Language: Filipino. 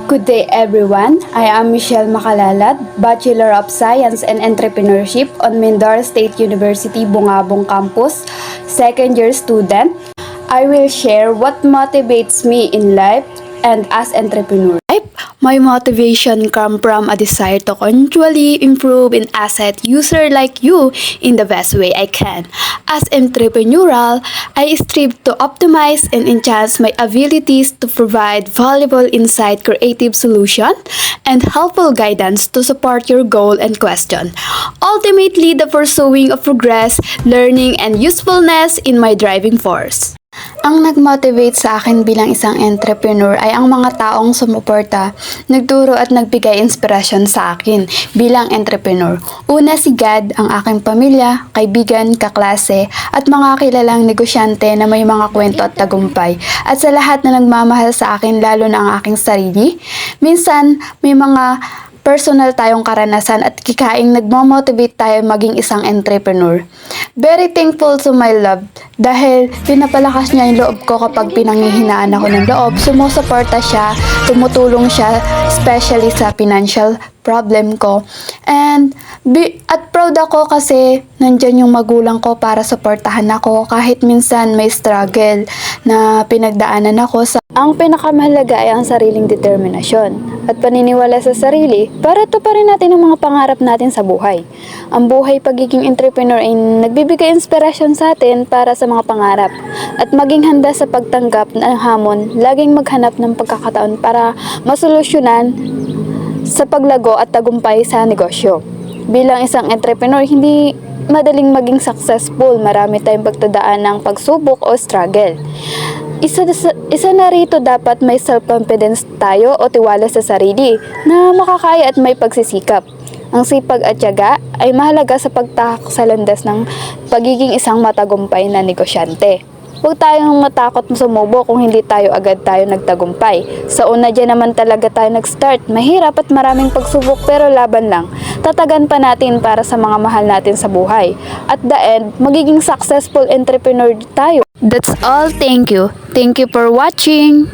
Good day everyone. I am Michelle Makalalat, Bachelor of Science and Entrepreneurship on Mindoro State University, Bungabong Campus, second year student. I will share what motivates me in life and as entrepreneur. My motivation come from a desire to continually improve in asset user like you in the best way I can. As entrepreneurial, I strive to optimize and enhance my abilities to provide valuable insight, creative solution, and helpful guidance to support your goal and question. Ultimately, the pursuing of progress, learning, and usefulness in my driving force. Ang nag-motivate sa akin bilang isang entrepreneur ay ang mga taong sumuporta, nagturo at nagbigay inspirasyon sa akin bilang entrepreneur. Una si God, ang aking pamilya, kaibigan, kaklase at mga kilalang negosyante na may mga kwento at tagumpay. At sa lahat na nagmamahal sa akin, lalo na ang aking sarili. Minsan may mga personal tayong karanasan at kikaing nagmo-motivate tayo maging isang entrepreneur. Very thankful to my love dahil pinapalakas niya yung loob ko kapag pinanghihinaan ako ng loob. Sumusuporta siya, tumutulong siya, especially sa financial problem ko. At proud ako kasi nandyan yung magulang ko para suportahan ako kahit minsan may struggle na pinagdaanan ako. Ang pinakamahalaga ay ang sariling determinasyon at paniniwala sa sarili para tuparin natin ang mga pangarap natin sa buhay. Ang buhay pagiging entrepreneur ay nagbibigay inspirasyon sa atin para sa mga pangarap at maging handa sa pagtanggap ng hamon, laging maghanap ng pagkakataon para masolusyonan sa paglago at tagumpay sa negosyo. Bilang isang entrepreneur, hindi madaling maging successful. Marami tayong pagtadaan ng pagsubok o struggle. Isa na rito dapat may self-confidence tayo o tiwala sa sarili na makakaya at may pagsisikap. Ang sipag at tiyaga ay mahalaga sa pagtahak sa landas ng pagiging isang matagumpay na negosyante. Huwag tayong matakot sumubo kung hindi tayo agad tayo nagtagumpay. Sa una dyan naman talaga tayo nag-start. Mahirap at maraming pagsubok pero laban lang. Tatagan pa natin para sa mga mahal natin sa buhay. At the end, magiging successful entrepreneur tayo. That's all. Thank you. Thank you for watching.